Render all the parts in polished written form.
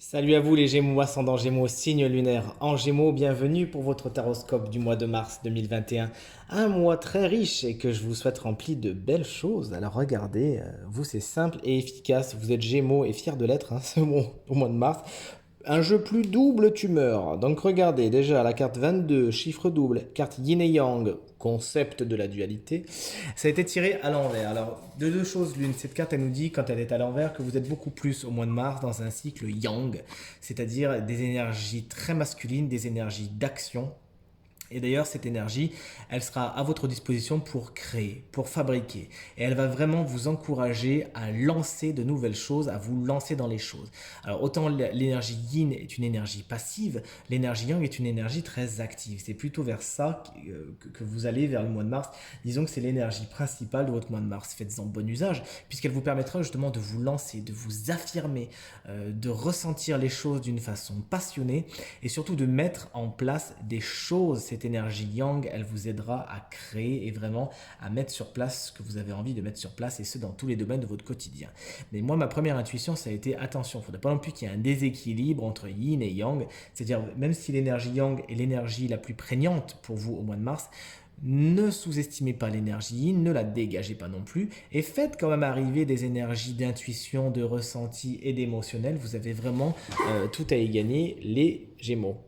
Salut à vous les Gémeaux, ascendant Gémeaux, signe lunaire en Gémeaux, bienvenue pour votre taroscope du mois de mars 2021. Un mois très riche et que je vous souhaite rempli de belles choses. Alors regardez, vous c'est simple et efficace, vous êtes Gémeaux et fiers de l'être, hein, ce mois, au mois de mars. Un jeu plus double tumeur. Donc regardez déjà la carte 22, chiffre double, carte yin et yang, concept de la dualité. Ça a été tiré à l'envers. Alors, de deux choses l'une, cette carte elle nous dit quand elle est à l'envers que vous êtes beaucoup plus au mois de mars dans un cycle yang, c'est-à-dire des énergies très masculines, des énergies d'action. Et d'ailleurs, cette énergie, elle sera à votre disposition pour créer, pour fabriquer. Et elle va vraiment vous encourager à lancer de nouvelles choses, à vous lancer dans les choses. Alors, autant l'énergie yin est une énergie passive, l'énergie yang est une énergie très active. C'est plutôt vers ça que vous allez vers le mois de mars. Disons que c'est l'énergie principale de votre mois de mars. Faites-en bon usage, puisqu'elle vous permettra justement de vous lancer, de vous affirmer, de ressentir les choses d'une façon passionnée et surtout de mettre en place des choses. Cette énergie yang, elle vous aidera à créer et vraiment à mettre sur place ce que vous avez envie de mettre sur place, et ce dans tous les domaines de votre quotidien. Mais moi, ma première intuition, ça a été attention, il ne faudrait pas non plus qu'il y ait un déséquilibre entre yin et yang, c'est-à-dire même si l'énergie yang est l'énergie la plus prégnante pour vous au mois de mars, ne sous-estimez pas l'énergie yin, ne la dégagez pas non plus, et faites quand même arriver des énergies d'intuition, de ressenti et d'émotionnel. Vous avez vraiment tout à y gagner, les Gémeaux.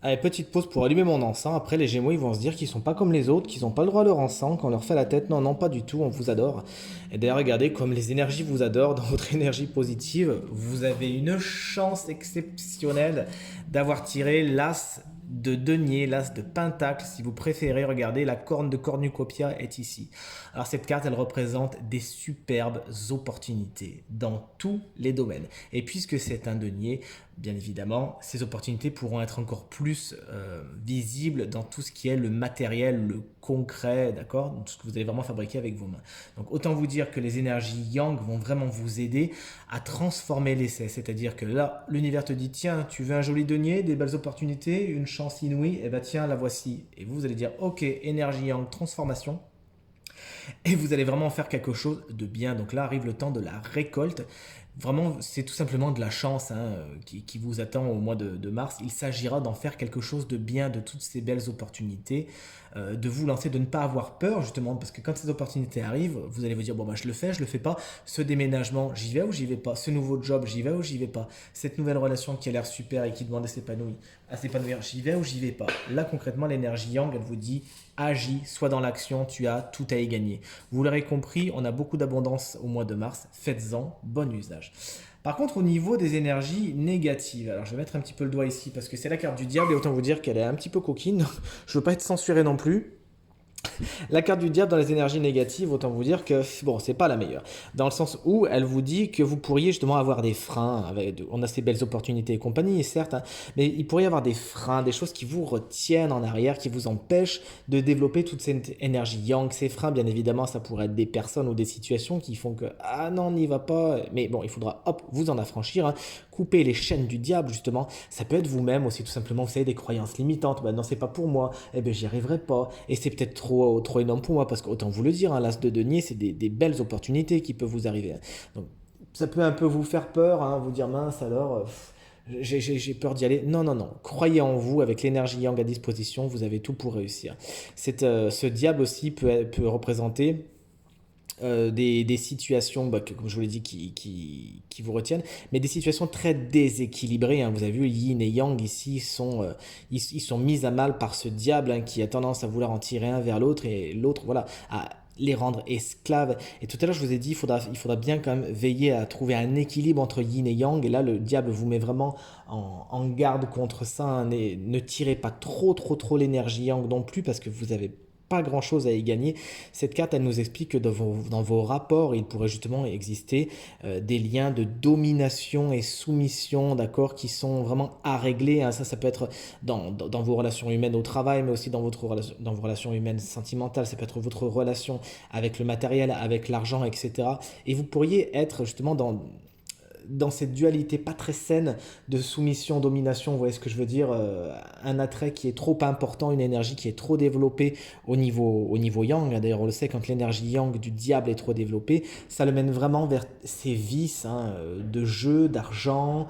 Allez, petite pause pour allumer mon encens. Après, les Gémeaux, ils vont se dire qu'ils sont pas comme les autres, qu'ils n'ont pas le droit à leur encens, qu'on leur fait la tête. Non, non, pas du tout, on vous adore. Et d'ailleurs, regardez comme les énergies vous adorent dans votre énergie positive. Vous avez une chance exceptionnelle d'avoir tiré l'as de denier, l'as de pentacle, si vous préférez. Regardez, la corne de cornucopia est ici. Alors cette carte, elle représente des superbes opportunités dans tous les domaines. Et puisque c'est un denier, bien évidemment, ces opportunités pourront être encore plus visibles dans tout ce qui est le matériel, le concret, d'accord, tout ce que vous allez vraiment fabriquer avec vos mains. Donc autant vous dire que les énergies yang vont vraiment vous aider à transformer l'essai, c'est-à-dire que là, l'univers te dit, tiens, tu veux un joli denier, des belles opportunités, une chance inouïe, et bien tiens, la voici. Et vous allez dire, ok, énergie yang, transformation, et vous allez vraiment faire quelque chose de bien. Donc là arrive le temps de la récolte. Vraiment, c'est tout simplement de la chance, hein, qui vous attend au mois de mars. Il s'agira d'en faire quelque chose de bien, de toutes ces belles opportunités, de vous lancer, de ne pas avoir peur justement, parce que quand ces opportunités arrivent, vous allez vous dire, bon bah je le fais pas, ce déménagement, j'y vais ou j'y vais pas, ce nouveau job, j'y vais ou j'y vais pas, cette nouvelle relation qui a l'air super et qui demande à s'épanouir, j'y vais ou j'y vais pas. Là concrètement, l'énergie yang, elle vous dit, agis, sois dans l'action, tu as tout à y gagner. Vous l'aurez compris, on a beaucoup d'abondance au mois de mars, faites-en bon usage. Par contre, au niveau des énergies négatives, alors je vais mettre un petit peu le doigt ici parce que c'est la carte du diable et autant vous dire qu'elle est un petit peu coquine. Je veux pas être censuré non plus. La carte du diable dans les énergies négatives, autant vous dire que bon, c'est pas la meilleure. Dans le sens où elle vous dit que vous pourriez justement avoir des freins. On a ces belles opportunités et compagnie, certes, hein, mais il pourrait y avoir des freins, des choses qui vous retiennent en arrière, qui vous empêchent de développer toute cette énergie yang. Ces freins, bien évidemment, ça pourrait être des personnes ou des situations qui font que ah non, on n'y va pas. Mais bon, il faudra hop vous en affranchir, hein, couper les chaînes du diable justement. Ça peut être vous-même aussi tout simplement. Vous savez, des croyances limitantes. Ben non, c'est pas pour moi. Eh ben j'y arriverai pas. Et c'est peut-être trop énorme pour moi parce qu'autant vous le dire, hein, l'as de denier, c'est des belles opportunités qui peuvent vous arriver. Donc ça peut un peu vous faire peur, hein, vous dire mince alors. J'ai peur d'y aller. Non, non, non. Croyez en vous, avec l'énergie yang à disposition, vous avez tout pour réussir. Ce diable aussi peut représenter des situations, bah, comme je vous l'ai dit, qui vous retiennent, mais des situations très déséquilibrées, hein. Vous avez vu, yin et yang ici ils sont mis à mal par ce diable, hein, qui a tendance à vouloir en tirer un vers l'autre et l'autre, voilà, à les rendre esclaves. Et tout à l'heure, je vous ai dit, il faudra bien quand même veiller à trouver un équilibre entre yin et yang. Et là, le diable vous met vraiment en garde contre ça, hein. Ne tirez pas trop l'énergie yang non plus parce que vous avez pas grand chose à y gagner. Cette carte, elle nous explique que dans vos rapports, il pourrait justement exister des liens de domination et soumission, d'accord, qui sont vraiment à régler, hein. Ça peut être dans vos relations humaines au travail, mais aussi dans vos relations humaines sentimentales. Ça peut être votre relation avec le matériel, avec l'argent, etc. Et vous pourriez être justement dans cette dualité pas très saine de soumission, domination, vous voyez ce que je veux dire, un attrait qui est trop important, une énergie qui est trop développée au niveau yang. D'ailleurs, on le sait, quand l'énergie yang du diable est trop développée, ça le mène vraiment vers ces vices de jeu, d'argent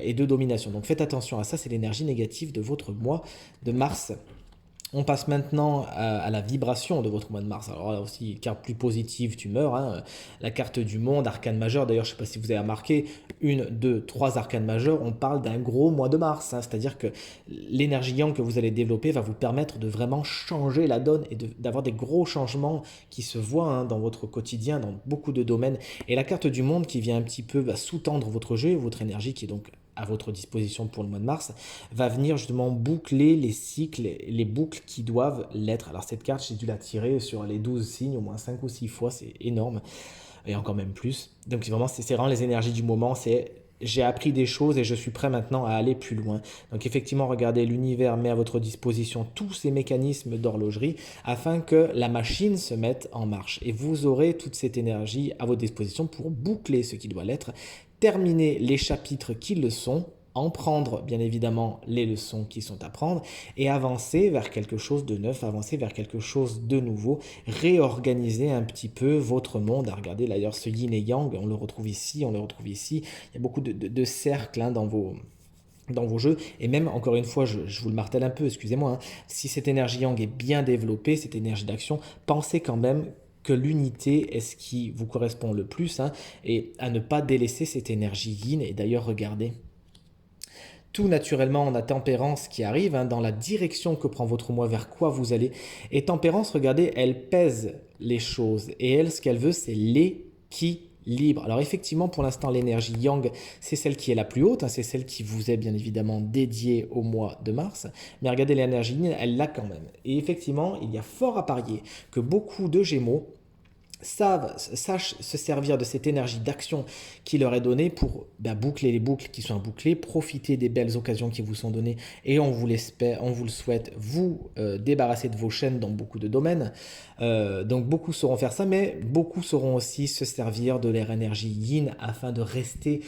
et de domination. Donc faites attention à ça, c'est l'énergie négative de votre mois de mars. On passe maintenant à la vibration de votre mois de mars. Alors là aussi, carte plus positive, tu meurs. Hein. La carte du monde, arcane majeur. D'ailleurs, je ne sais pas si vous avez remarqué, 1, 2, 3 arcanes majeurs, on parle d'un gros mois de mars. Hein. C'est-à-dire que l'énergie yang que vous allez développer va vous permettre de vraiment changer la donne et d'avoir des gros changements qui se voient dans votre quotidien, dans beaucoup de domaines. Et la carte du monde qui vient un petit peu sous-tendre votre jeu, votre énergie qui est donc à votre disposition pour le mois de mars, va venir justement boucler les cycles, les boucles qui doivent l'être. Alors cette carte, j'ai dû la tirer sur les 12 signes au moins 5 ou 6 fois, c'est énorme, et encore même plus. Donc vraiment, c'est vraiment les énergies du moment, c'est j'ai appris des choses et je suis prêt maintenant à aller plus loin. Donc effectivement, regardez, l'univers met à votre disposition tous ces mécanismes d'horlogerie afin que la machine se mette en marche. Et vous aurez toute cette énergie à votre disposition pour boucler ce qui doit l'être, terminer les chapitres qui le sont, en prendre bien évidemment les leçons qui sont à prendre et avancer vers quelque chose de neuf, avancer vers quelque chose de nouveau, réorganiser un petit peu votre monde. Regardez d'ailleurs ce yin et yang, on le retrouve ici, on le retrouve ici. Il y a beaucoup de cercles dans vos jeux, et même encore une fois, je vous le martèle un peu, excusez-moi, si cette énergie yang est bien développée, cette énergie d'action, pensez quand même que l'unité est ce qui vous correspond le plus, et à ne pas délaisser cette énergie yin. Et d'ailleurs, regardez, tout naturellement, on a Tempérance qui arrive dans la direction que prend votre mois, vers quoi vous allez. Et Tempérance, regardez, elle pèse les choses, et elle, ce qu'elle veut, c'est l'équilibre. Alors effectivement, pour l'instant, l'énergie yang, c'est celle qui est la plus haute, c'est celle qui vous est bien évidemment dédiée au mois de mars. Mais regardez, l'énergie yin, elle l'a quand même. Et effectivement, il y a fort à parier que beaucoup de Gémeaux sachent se servir de cette énergie d'action qui leur est donnée pour boucler les boucles qui sont bouclées, profiter des belles occasions qui vous sont données, et on vous l'espère, on vous le souhaite, vous débarrasser de vos chaînes dans beaucoup de domaines. Donc beaucoup sauront faire ça, mais beaucoup sauront aussi se servir de leur énergie yin afin de rester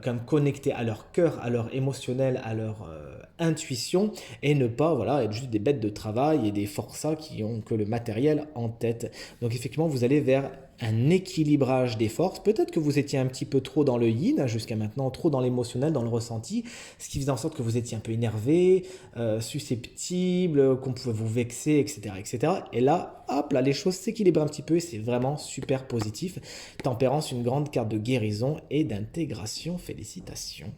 comme connectés à leur cœur, à leur émotionnel, à leur intuition, et ne pas être juste des bêtes de travail et des forçats qui ont que le matériel en tête. Donc effectivement, vous allez vers un équilibrage des forces. Peut-être que vous étiez un petit peu trop dans le yin jusqu'à maintenant, trop dans l'émotionnel, dans le ressenti, ce qui faisait en sorte que vous étiez un peu énervé, susceptible, qu'on pouvait vous vexer, etc., etc. Et là, hop, là, les choses s'équilibrent un petit peu et c'est vraiment super positif. Tempérance, une grande carte de guérison et d'intégration. Félicitations.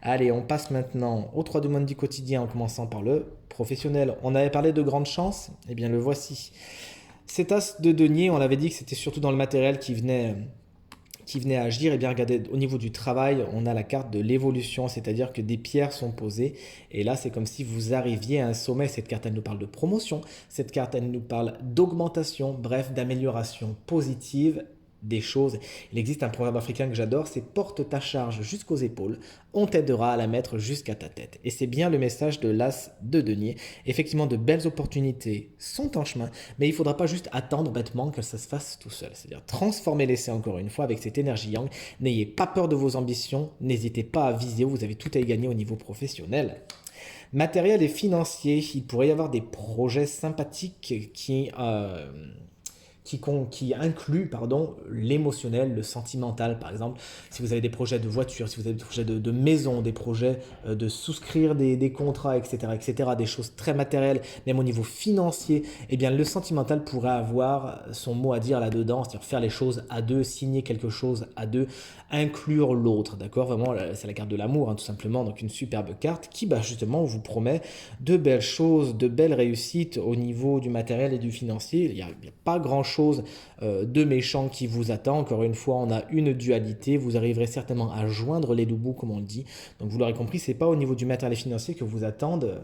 Allez, on passe maintenant aux 3 domaines du quotidien en commençant par le professionnel. On avait parlé de grandes chances, eh bien le voici. Cet as de denier, on l'avait dit que c'était surtout dans le matériel qui venait à agir. Et bien regardez, au niveau du travail, on a la carte de l'évolution, c'est-à-dire que des pierres sont posées. Et là, c'est comme si vous arriviez à un sommet. Cette carte, elle nous parle de promotion. Cette carte, elle nous parle d'augmentation, bref, d'amélioration positive des choses. Il existe un proverbe africain que j'adore, c'est porte ta charge jusqu'aux épaules, on t'aidera à la mettre jusqu'à ta tête. Et c'est bien le message de l'as de denier. Effectivement, de belles opportunités sont en chemin, mais il ne faudra pas juste attendre bêtement que ça se fasse tout seul. C'est-à-dire transformer l'essai encore une fois avec cette énergie yang. N'ayez pas peur de vos ambitions, n'hésitez pas à viser, vous avez tout à y gagner au niveau professionnel. Matériel et financier, il pourrait y avoir des projets sympathiques qui inclut l'émotionnel, le sentimental. Par exemple, si vous avez des projets de voiture, si vous avez des projets de maison, des projets de souscrire des contrats, etc., des choses très matérielles, même au niveau financier, eh bien le sentimental pourrait avoir son mot à dire là-dedans, c'est-à-dire faire les choses à deux, signer quelque chose à deux, inclure l'autre, d'accord? Vraiment, c'est la carte de l'amour, tout simplement, donc une superbe carte qui, justement, vous promet de belles choses, de belles réussites au niveau du matériel et du financier. Il n'y a pas grand-chose de méchant qui vous attend. Encore une fois, on a une dualité. Vous arriverez certainement à joindre les deux bouts, comme on le dit. Donc, vous l'aurez compris, ce n'est pas au niveau du matériel financier que vous attendent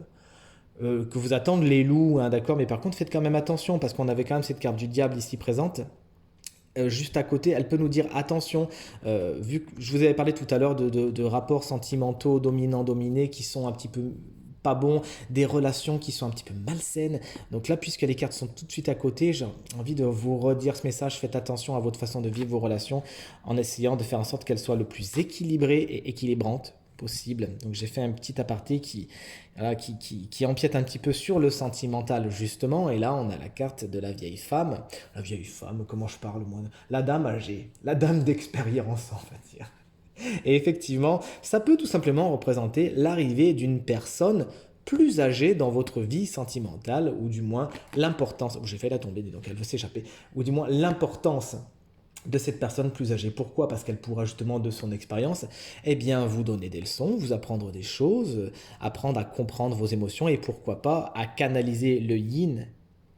les loups, d'accord? Mais par contre, faites quand même attention parce qu'on avait quand même cette carte du diable ici présente. Juste à côté, elle peut nous dire attention, vu que je vous avais parlé tout à l'heure de rapports sentimentaux dominants-dominés qui sont un petit peu pas bon, des relations qui sont un petit peu malsaines. Donc là, puisque les cartes sont tout de suite à côté, j'ai envie de vous redire ce message. Faites attention à votre façon de vivre vos relations en essayant de faire en sorte qu'elles soient le plus équilibrées et équilibrantes possible. Donc j'ai fait un petit aparté voilà, qui empiète un petit peu sur le sentimental justement. Et là, on a la carte de la vieille femme. La vieille femme, comment je parle moi? La dame âgée, la dame d'expérience, on va dire. Et effectivement, ça peut tout simplement représenter l'arrivée d'une personne plus âgée dans votre vie sentimentale, ou du moins l'importance, j'ai fait la tomber, donc elle veut s'échapper, ou du moins l'importance de cette personne plus âgée. Pourquoi? Parce qu'elle pourra justement de son expérience, eh bien, vous donner des leçons, vous apprendre des choses, apprendre à comprendre vos émotions et pourquoi pas à canaliser le yin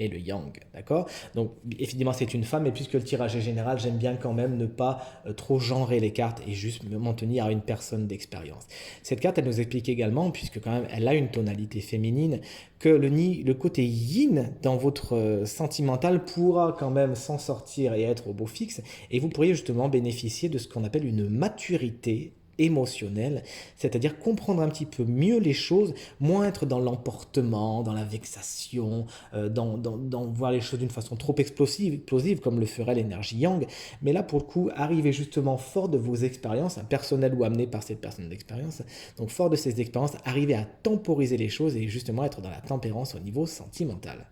et le yang, d'accord? Donc évidemment c'est une femme et puisque le tirage est général, j'aime bien quand même ne pas trop genrer les cartes et juste m'en tenir à une personne d'expérience. Cette carte elle nous explique également, puisque quand même elle a une tonalité féminine, que le côté yin dans votre sentimental pourra quand même s'en sortir et être au beau fixe et vous pourriez justement bénéficier de ce qu'on appelle une maturité émotionnelle, c'est-à-dire comprendre un petit peu mieux les choses, moins être dans l'emportement, dans la vexation, dans voir les choses d'une façon trop explosive comme le ferait l'énergie yang, mais là pour le coup, arriver justement fort de vos expériences, personnelles ou amenées par cette personne d'expérience, donc fort de ces expériences, arriver à temporiser les choses et justement être dans la tempérance au niveau sentimental.